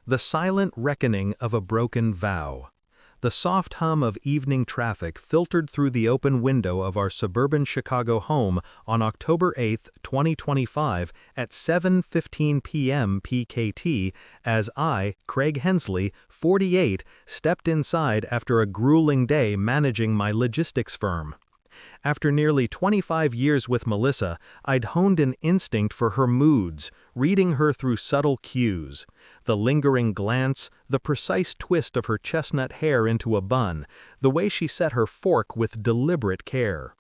The silent reckoning of a broken vow. The soft hum of evening traffic filtered through the open window of our suburban Chicago home on October 8, 2025 at 7:15 p.m. PKT as I, Craig Hensley, 48, stepped inside after a grueling day managing my logistics firm. After nearly 25 years with Melissa, I'd honed an instinct for her moods, reading her through subtle cues. The lingering glance, the precise twist of her chestnut hair into a bun, the way she set her fork with deliberate care.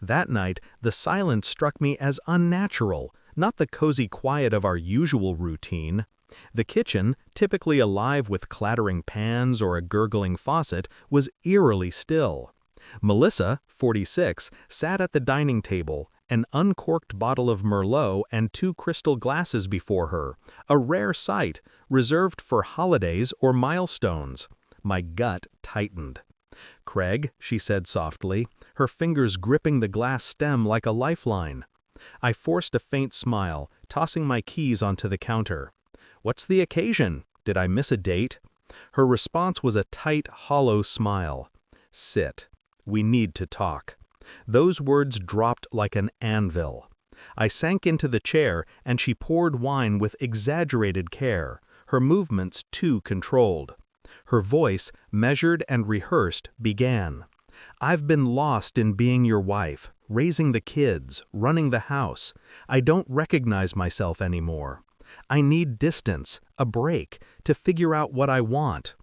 That night, the silence struck me as unnatural, not the cozy quiet of our usual routine. The kitchen, typically alive with clattering pans or a gurgling faucet, was eerily still. Melissa, 46, sat at the dining table, an uncorked bottle of Merlot and 2 crystal glasses before her, a rare sight, reserved for holidays or milestones. My gut tightened. "Craig," she said softly, her fingers gripping the glass stem like a lifeline. I forced a faint smile, tossing my keys onto the counter. "What's the occasion? Did I miss a date?" Her response was a tight, hollow smile. "Sit. We need to talk." Those words dropped like an anvil. I sank into the chair, and she poured wine with exaggerated care, her movements too controlled. Her voice, measured and rehearsed, began. "I've been lost in being your wife, raising the kids, running the house. I don't recognize myself anymore. I need distance, a break, to figure out what I want."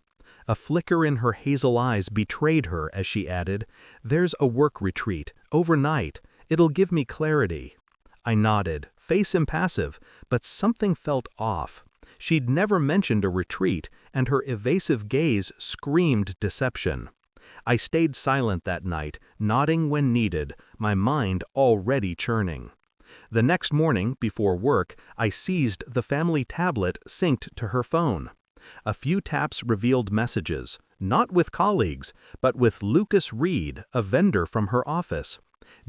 A flicker in her hazel eyes betrayed her as she added, "There's a work retreat, overnight. It'll give me clarity." I nodded, face impassive, but something felt off. She'd never mentioned a retreat, and her evasive gaze screamed deception. I stayed silent that night, nodding when needed, my mind already churning. The next morning, before work, I seized the family tablet synced to her phone. A few taps revealed messages, not with colleagues, but with Lucas Reed, a vendor from her office.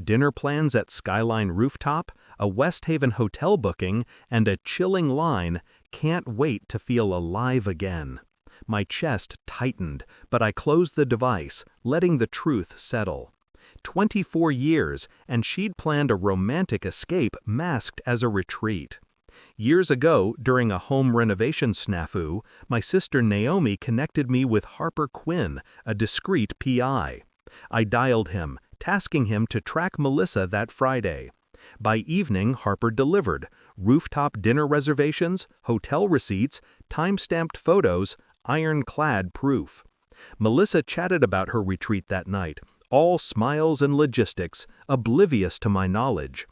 Dinner plans at Skyline Rooftop, a West Haven hotel booking, and a chilling line, "Can't wait to feel alive again." My chest tightened, but I closed the device, letting the truth settle. 24 years, and she'd planned a romantic escape masked as a retreat. Years ago, during a home renovation snafu, my sister Naomi connected me with Harper Quinn, a discreet PI. I dialed him, tasking him to track Melissa that Friday. By evening, Harper delivered rooftop dinner reservations, hotel receipts, time-stamped photos, ironclad proof. Melissa chatted about her retreat that night, all smiles and logistics, oblivious to my knowledge.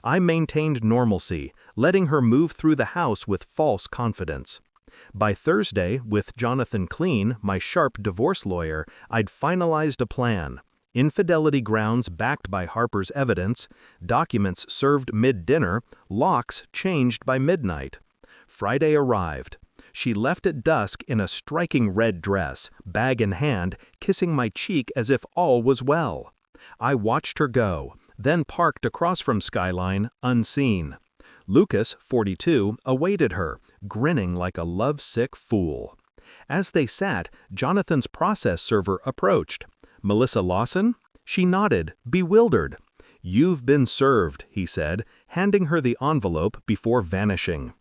I maintained normalcy, letting her move through the house with false confidence. By Thursday, with Jonathan Clean, my sharp divorce lawyer, I'd finalized a plan. Infidelity grounds backed by Harper's evidence, documents served mid-dinner, locks changed by midnight. Friday arrived. She left at dusk in a striking red dress, bag in hand, kissing my cheek as if all was well. I watched her go, then parked across from Skyline, unseen. Lucas, 42, awaited her, grinning like a lovesick fool. As they sat, Jonathan's process server approached. "Melissa Lawson?" She nodded, bewildered. "You've been served," he said, handing her the envelope before vanishing.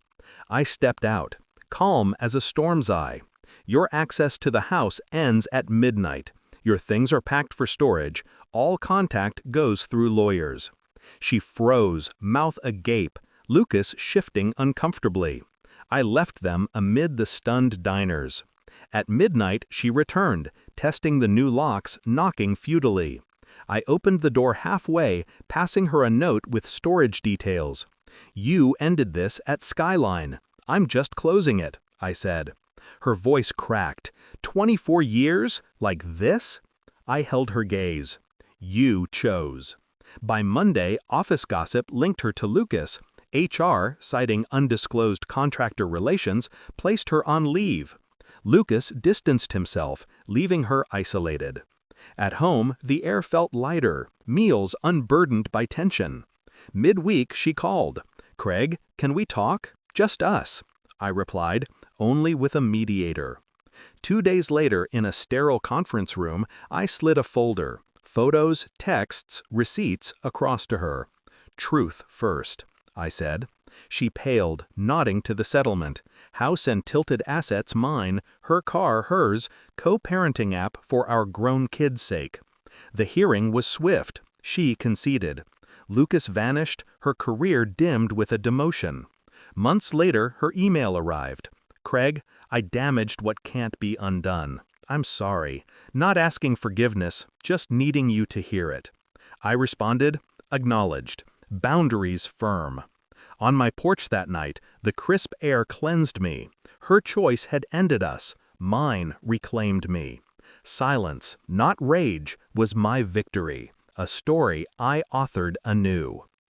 I stepped out, calm as a storm's eye. "Your access to the house ends at midnight. Your things are packed for storage. All contact goes through lawyers." She froze, mouth agape, Lucas shifting uncomfortably. I left them amid the stunned diners. At midnight, she returned, testing the new locks, knocking futilely. I opened the door halfway, passing her a note with storage details. "You ended this at Skyline. I'm just closing it," I said. Her voice cracked. 24 years? Like this? I held her gaze. "You chose." By Monday, office gossip linked her to Lucas. HR, citing undisclosed contractor relations, placed her on leave. Lucas distanced himself, leaving her isolated. At home, the air felt lighter, meals unburdened by tension. Midweek, she called. "Craig, can we talk? Just us." I replied, only with a mediator. 2 days later, in a sterile conference room, I slid a folder, photos, texts, receipts, across to her. "Truth first," I said. She paled, nodding to the settlement. House and tilted assets mine, her car hers, co-parenting app for our grown kids' sake. The hearing was swift. She conceded. Lucas vanished, her career dimmed with a demotion. Months later, her email arrived. "Craig, I damaged what can't be undone. I'm sorry. Not asking forgiveness, just needing you to hear it." I responded, "Acknowledged. Boundaries firm." On my porch that night, the crisp air cleansed me. Her choice had ended us. Mine reclaimed me. Silence, not rage, was my victory. A story I authored anew.